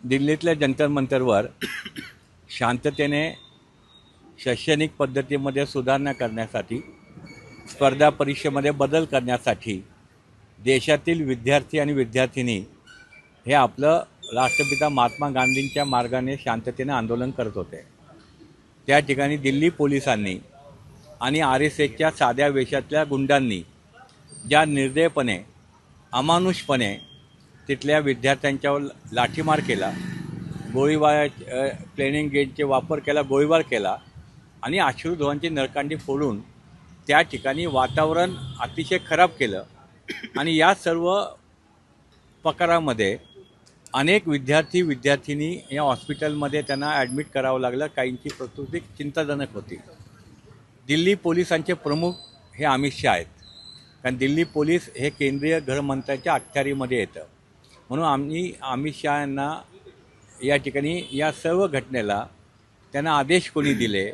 दिल्लीतल्या जंतर मंतरवर शांततेने शैक्षणिक पद्धतीमध्ये सुधारणा करण्यासाठी, स्पर्धा परीक्षेमध्ये बदल करण्यासाठी देशातील विद्यार्थी आणि विद्यार्थिनी हे आपलं राष्ट्रपिता महात्मा गांधींच्या मार्गाने शांततेने आंदोलन करत होते। त्या ठिकाणी दिल्ली पोलिसांनी आणि RSSच्या साध्या वेशातल्या गुंडांनी ज्या निर्दयपणे, अमानुषपणे तिथल्या विद्यार्थ्यांच्यावर लाठीमार केला, गोळीबार, प्लेनिंग गेटचे वापर केला, गोळीबार केला आणि अश्रुधुराची नळकांडी फोडून त्या ठिकाणी वातावरण अतिशय खराब केलं। आणि या सर्व प्रकारामध्ये अनेक विद्यार्थिनी या हॉस्पिटलमध्ये त्यांना ॲडमिट करावं लागलं। काहींची प्रकृती चिंताजनक होती। दिल्ली पोलिसांचे प्रमुख हे अमित शाह आहेत, कारण दिल्ली पोलीस हे केंद्रीय गृहमंत्र्यांच्या अखत्यारीमध्ये येतं। म्हणून आम्ही अमित शाह यांना या ठिकाणी या सर्व घटनेला त्यांना आदेश कोणी दिले,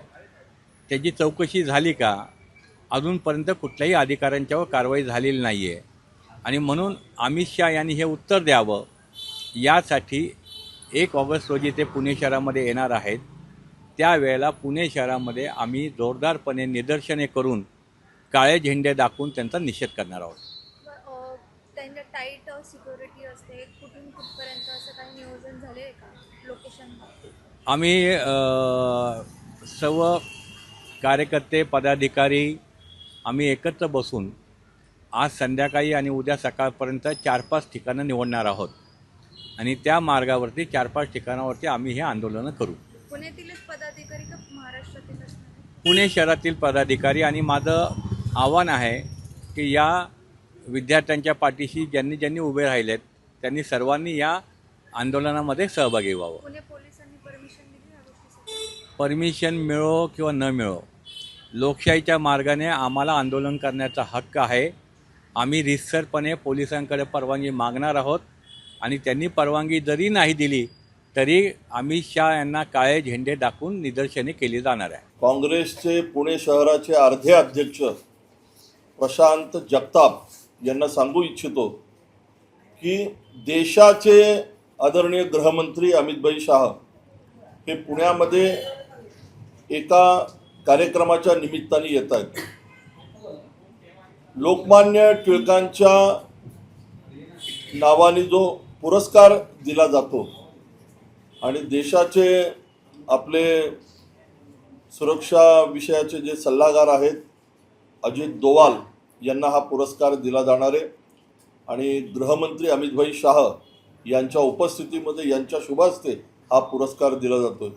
त्याची चौकशी झाली का, अजूनपर्यंत कुठल्याही अधिकाऱ्यांच्यावर कारवाई झालेली नाही आहे। आणि म्हणून अमित शाह यांनी हे उत्तर द्यावं, यासाठी 1 ऑगस्ट रोजी ते पुणे शहरामध्ये येणार आहेत। त्यावेळेला पुणे शहरामध्ये आम्ही जोरदारपणे निदर्शने करून काळे झेंडे दाखवून त्यांचा निषेध करणार आहोत। त्यांच्या टाईट सिक्युरिटी असते, कुठून कुठपर्यंत असं काही नियोजन झाले आहे का लोकेशन? आम्ही सर्व कार्यकर्ते, पदाधिकारी आम्ही एकत्र बसून आज संध्याकाळी आणि उद्या सकाळपर्यंत 4-5 ठिकाणं निवडणार आहोत आणि त्या मार्गावरती 4-5 ठिकाणावरती आम्ही हे आंदोलनं करू। पुण्यातीलच पदाधिकारी का महाराष्ट्रातील असणार? पुणे शहरातील पदाधिकारी। आणि माझं आव्हान आहे की या विद्यार्थ्यांच्या पाठीशी ज्यांनी उभे राहिलेत त्यांनी सर्वांनी या आंदोलनामध्ये सहभागी व्हावं। पुणे पोलिसांनी परमिशन दिली या गोष्टीसाठी? परमिशन मिळो किंवा न मिळो, लोकशाहीच्या मार्गाने आम्हाला आंदोलन करण्याचा हक्क आहे। आम्ही रितसरपणे पोलिसांकडे परवानगी मागणार आहोत आणि त्यांनी परवानगी जरी नाही दिली तरी अमित शाह यांना काळे झेंडे दाखवून निदर्शने केली जाणार आहे। काँग्रेसचे पुणे शहराचे अर्धे अध्यक्ष प्रशांत जगताप यांना सांगू इच्छितो की देशाचे आदरणीय गृहमंत्री अमित शाह हे पुण्यामध्ये एका कार्यक्रमाच्या निमित्ताने येत आहेत। लोकमान्य टिळकांच्या नावाने जो पुरस्कार दिला जातो आणि देशाचे आपले सुरक्षा विषयाचे जे सल्लागार आहेत अजित डोवाल यांना हा पुरस्कार दिला जाणार आहे आणि गृहमंत्री अमित शाह यांच्या उपस्थितीमध्ये यांच्या शुभ हस्ते हा पुरस्कार दिला जातो।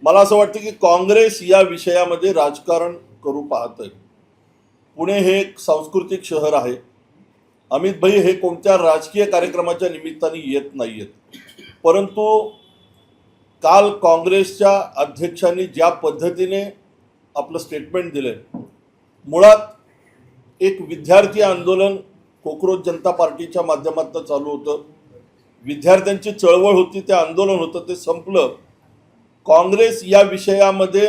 मला असं वाटतं की काँग्रेस या विषयामध्ये राजकारण करू पाहत आहे। पुणे हे एक सांस्कृतिक शहर आहे। अमित हे कोणत्या राजकीय कार्यक्रमाच्या निमित्ताने येत नाही आहेत, परंतु काल काँग्रेसच्या अध्यक्षांनी ज्या पद्धतीने आपलं स्टेटमेंट दिले, मुळात एक विद्यार्थी आंदोलन कोकरोच जनता पार्टीच्या माध्यमातून चालू होतं, विद्यार्थ्यांची चळवळ होती, ते आंदोलन होतं, ते संपलं। काँग्रेस या विषयामध्ये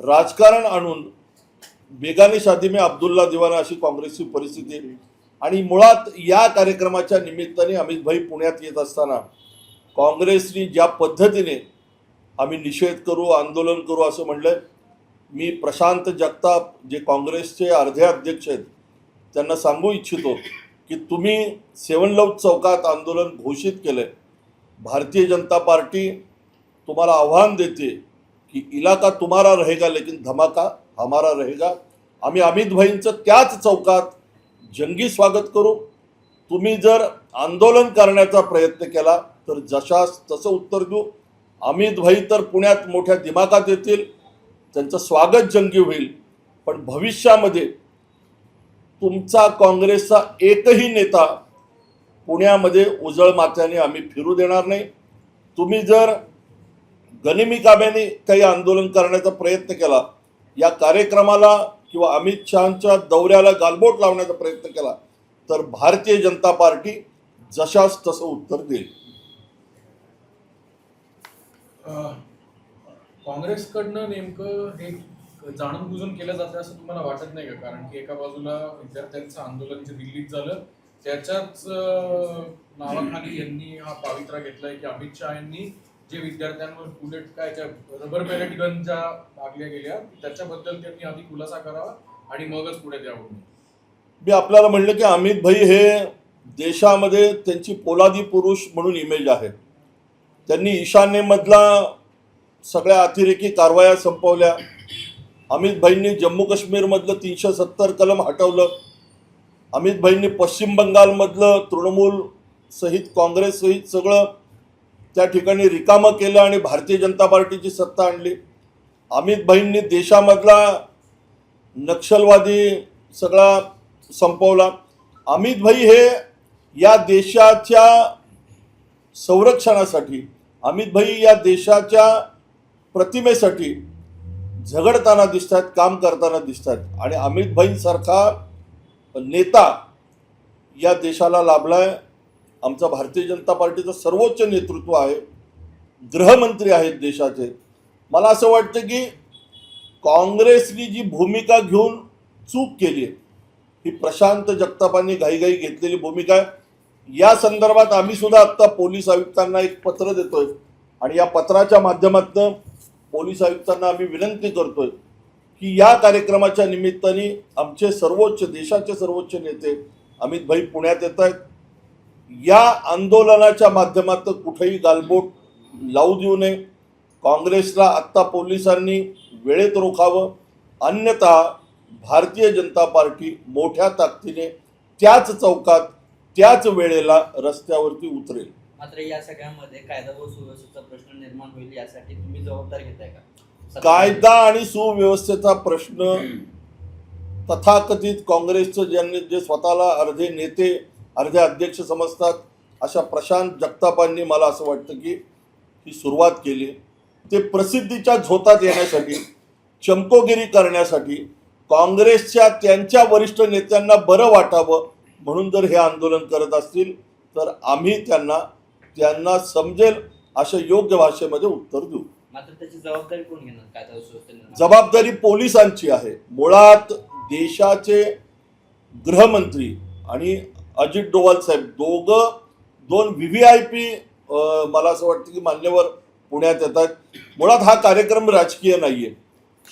राजकारण आणून बेगानी शादी में अब्दुल्ला दिवाना अशी काँग्रेसची परिस्थिती आहे। आणि मुळात या कार्यक्रमाच्या निमित्ताने अमित पुण्यात येत असताना काँग्रेसनी ज्या पद्धतीने आम्ही निषेध करू, आंदोलन करू असं म्हणलं, मी प्रशांत जगताप जे काँग्रेसचे अर्धे अध्यक्ष आहेत त्यांना सांगू इच्छितो की तुम्ही सेवन लव चौकात आंदोलन घोषित केले। भारतीय जनता पार्टी तुम्हाला आव्हान देते की इलाका तुम्हारा रहेगा लेकिन धमाका हमारा रहेगा। आम्ही अमित भाईंचं त्याच चौकात जंगी स्वागत करू। तुम्ही जर आंदोलन करण्याचा प्रयत्न केला तर जशास तसं उत्तर देऊ। अमित भाई तर पुण्यात मोठ्या दिमागात येतील, त्यांचं स्वागत जंगी होईल, पण भविष्यामध्ये तुमचा काँग्रेसचा एकही नेता पुण्यामध्ये उजळ माथ्याने आम्ही फिरू देणार नाही। तुम्ही जर गनिमी काब्याने काही आंदोलन करण्याचा प्रयत्न केला, या कार्यक्रमाला किंवा अमित शहांच्या दौऱ्याला गालबोट लावण्याचा प्रयत्न केला तर भारतीय जनता पार्टी जशास तसं उत्तर देईल। काँग्रेसकडनं नेमकं हे जाणून बुजून केलं जातं असं तुम्हाला वाटत नाही का? कारण की एका बाजूला विद्यार्थ्यांचं आंदोलन जे दिल्लीत झालं त्याच्याच नावाखाली यांनी हा पावित्रा घेतलाय की अमित शहा यांनी जे विद्यार्थ्यांवर बुलेट काय त्या रबर पॅलेट गन ज्या मागल्या गेल्या त्याच्याबद्दल त्यांनी आधी खुलासा करावा आणि मगच पुढे द्यावं. मी आपल्याला म्हणलं की अमित भाई हे देशामध्ये त्यांची पोलादी पुरुष म्हणून इमेज आहे. त्यांनी ईशान्येमधला सगळ्या अतिरेकी कारवाया संपवल्या. अमित भाईंनी जम्मू काश्मीरमधलं 370 कलम हटवलं. अमित भाईंनी पश्चिम बंगालमधलं तृणमूल सहित काँग्रेस सहित सगळं त्या ठिकाणी रिकामं केलं आणि भारतीय जनता पार्टीची सत्ता आणली. अमित भाईंनी देशामधला नक्षलवादी सगळा संपवला. अमित भाई हे या देशाच्या संरक्षणासाठी, अमित भाई या देशाच्या प्रतिमेसाठी झगडताना दिसतात, काम करताना दिसतात. आणि अमित भाईंसारखा नेता या देशाला लाभलाय. आमचा भारतीय जनता पार्टीचं सर्वोच्च नेतृत्व आहे, गृहमंत्री आहेत देशाचे. मला असं वाटतं की काँग्रेसनी जी भूमिका घेऊन चूक केली आहे, ही प्रशांत जगतापांनी घाईघाई घेतलेली भूमिका आहे. या संदर्भात आम्ही सुद्धा आत्ता पोलीस आयुक्तांना एक पत्र देतोय आणि या पत्राच्या माध्यमातून पोलीस आयुक्तांना आम्ही विनंती करतोय की या कार्यक्रमाच्या निमित्ताने आमचे सर्वोच्च, देशाचे सर्वोच्च नेते अमित भाई पुण्यात येत आहेत. या आंदोलनाच्या माध्यमातून कुठेही गालबोट लावू देऊ नये. काँग्रेसला आत्ता पोलिसांनी वेळेत रोखावं, अन्यथा भारतीय जनता पार्टी मोठ्या ताकदीने त्याच चौकात त्याच वेळेला रस्त्यावरती उतरेल. मात्र या सगळ्यामध्ये कायदा व सुव्यवस्थेचा प्रश्न निर्माण होईल यासाठी तुम्ही जबाबदार घेताय का? कायदा आणि सुव्यवस्थेचा प्रश्न तथाकथित काँग्रेसचं ज्यांनी जे स्वतःला अर्धे नेते अर्धे अध्यक्ष समजतात अशा प्रशांत जगतापांनी मला असं वाटतं की ही सुरुवात केली. ते प्रसिद्धीच्या झोतात येण्यासाठी, चमकोगिरी करण्यासाठी, काँग्रेसच्या त्यांच्या वरिष्ठ नेत्यांना बरं वाटावं म्हणून जर हे आंदोलन करत असतील तर आम्ही त्यांना समजेल अशा योग्य भाषेमध्ये उत्तर देऊ. मात्र त्याची जबाबदारी कोण घेणार? कायदा व सुव्यवस्थेने जबाबदारी पोलिसांची आहे. मुळात देशाचे गृहमंत्री आणि अजित डोवाल साहेब दोन VVIP मला असं वाटतं की मान्यवर पुण्यात येतात. मुळात हा कार्यक्रम राजकीय नाही आहे.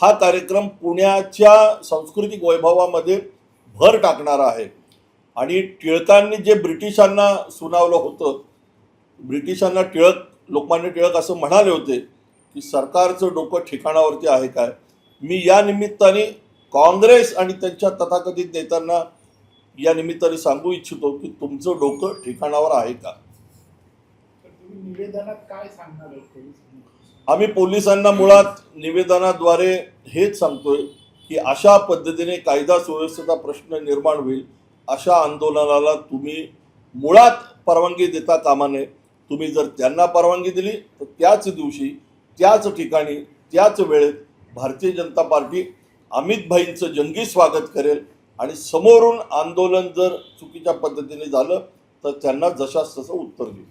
हा कार्यक्रम पुण्याच्या सांस्कृतिक वैभवामध्ये भर टाकणारा आहे. आणि टिळकांनी जे ब्रिटिशांना सुनावलं होतं, ब्रिटिशांना लोकमान्य टिळक असं म्हणाले होते की सरकारचं डोकं ठिकाणावरती आहे काय. मी या निमित्ताने काँग्रेस आणि त्यांच्या तथाकथित नेत्यांना या निमित्ताने सांगू इच्छितो की तुमचं डोकं ठिकाणावर आहे का. निवेदनात काय सांगणार आहे? आम्ही पोलिसांना मुळात निवेदनाद्वारे हेच सांगतोय की अशा पद्धतीने कायदा सुव्यवस्थेचा प्रश्न निर्माण होईल अशा आंदोलनाला तुम्ही मुळात परवानगी देता कामा नये. तुम्ही जर त्यांना परवानगी दिली तर त्याच दिवशी, त्याच ठिकाणी, त्याच वेळेत भारतीय जनता पार्टी अमित भाईंचं जंगी स्वागत करेल आणि समोरून आंदोलन जर चुकीच्या पद्धतीने झालं तर त्यांना जशास तसं उत्तर देईल.